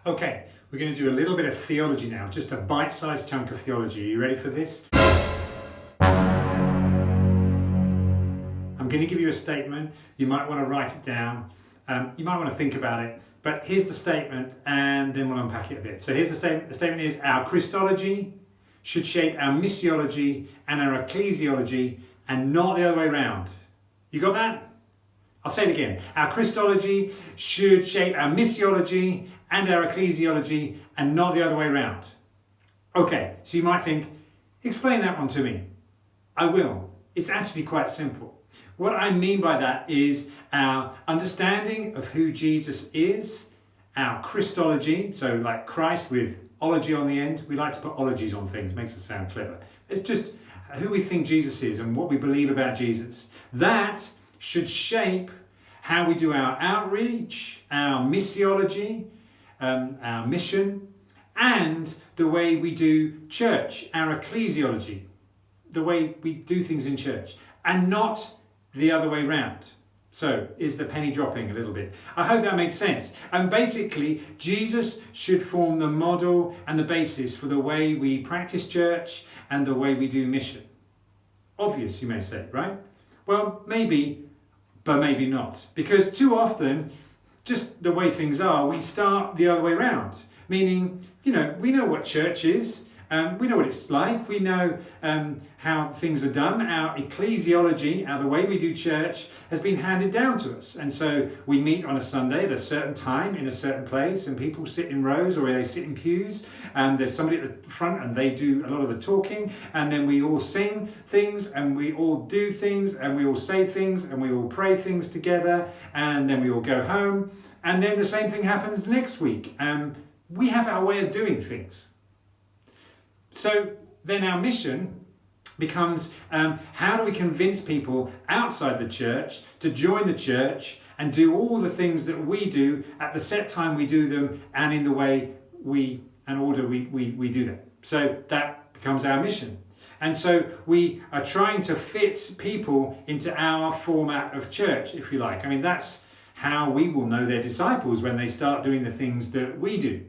Okay, we're going to do a little bit of theology now, just a bite-sized chunk of theology. Are you ready for this? I'm going to give you a statement. You might want to write it down. You might want to think about it. But here's the statement, and then we'll unpack it a bit. So here's the statement. The statement is, our Christology should shape our missiology and our ecclesiology, and not the other way around. You got that? I'll say it again. Our Christology should shape our missiology and our ecclesiology, and not the other way around. Okay, so you might think, explain that one to me. I will. It's actually quite simple. What I mean by that is our understanding of who Jesus is, our Christology, so like Christ with ology on the end. We like to put ologies on things, makes it sound clever. It's just who we think Jesus is and what we believe about Jesus. That should shape how we do our outreach, our missiology, our mission, and the way we do church, our ecclesiology, the way we do things in church, and not the other way round. So, is the penny dropping a little bit? I hope that makes sense. And basically, Jesus should form the model and the basis for the way we practice church and the way we do mission. Obvious, you may say, right? Well, maybe, but maybe not. Because too often, just the way things are, we start the other way around. Meaning, we know what church is. We know what it's like. We know how things are done. Our ecclesiology, the way we do church, has been handed down to us. And so we meet on a Sunday at a certain time in a certain place, and people sit in rows or they sit in pews. And there's somebody at the front and they do a lot of the talking. And then we all sing things and we all do things and we all say things and we all pray things together. And then we all go home. And then the same thing happens next week. We have our way of doing things. So then our mission becomes, how do we convince people outside the church to join the church and do all the things that we do at the set time we do them and in the way we do them. So that becomes our mission. And so we are trying to fit people into our format of church, if you like. I mean, that's how we will know they're disciples, when they start doing the things that we do.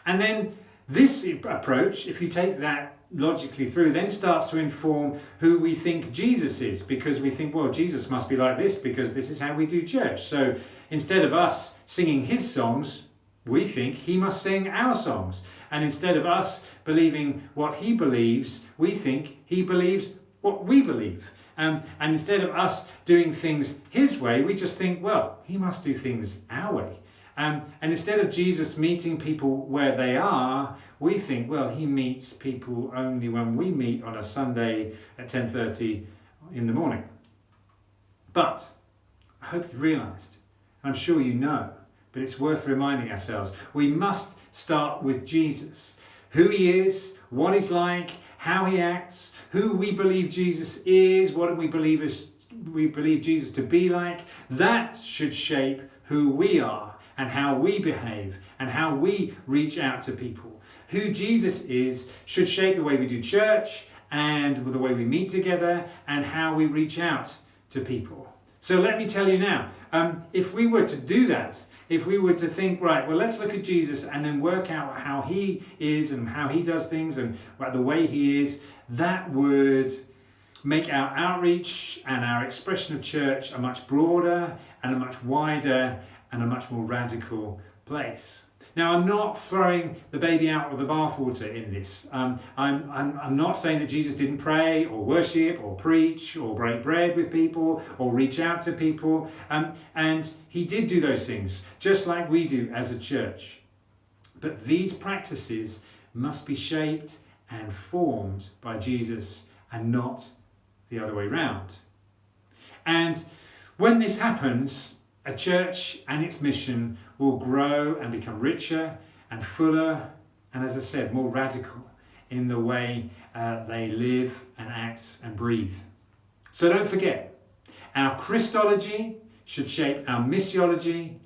And then this approach, if you take that logically through, then starts to inform who we think Jesus is, because we think, well, Jesus must be like this because this is how we do church. So instead of us singing his songs, we think he must sing our songs. And instead of us believing what he believes, we think he believes what we believe. And instead of us doing things his way, we just think, well, he must do things our way. And instead of Jesus meeting people where they are, we think, well, he meets people only when we meet on a Sunday at 10:30 in the morning. But I hope you've realised, and I'm sure you know, but it's worth reminding ourselves, we must start with Jesus. Who he is, what he's like, how he acts, who we believe Jesus is, what we believe Jesus to be like. That should shape who we are and how we behave and how we reach out to people. Who Jesus is should shape the way we do church and the way we meet together and how we reach out to people. So let me tell you now, if we were to do that, if we were to think, right, well, let's look at Jesus and then work out how he is and how he does things and the way he is, that would make our outreach and our expression of church a much broader and a much wider and a much more radical place. Now, I'm not throwing the baby out with the bathwater in this. I'm not saying that Jesus didn't pray or worship or preach or break bread with people or reach out to people. And he did do those things, just like we do as a church. But these practices must be shaped and formed by Jesus and not the other way round. And when this happens, a church and its mission will grow and become richer and fuller and, as I said, more radical in the way they live and act and breathe. So don't forget, our Christology should shape our missiology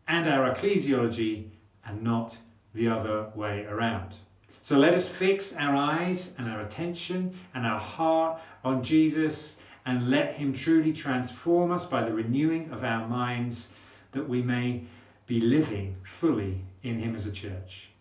and our ecclesiology and not the other way around. So let us fix our eyes and our attention and our heart on Jesus and let him truly transform us by the renewing of our minds, that we may be living fully in him as a church.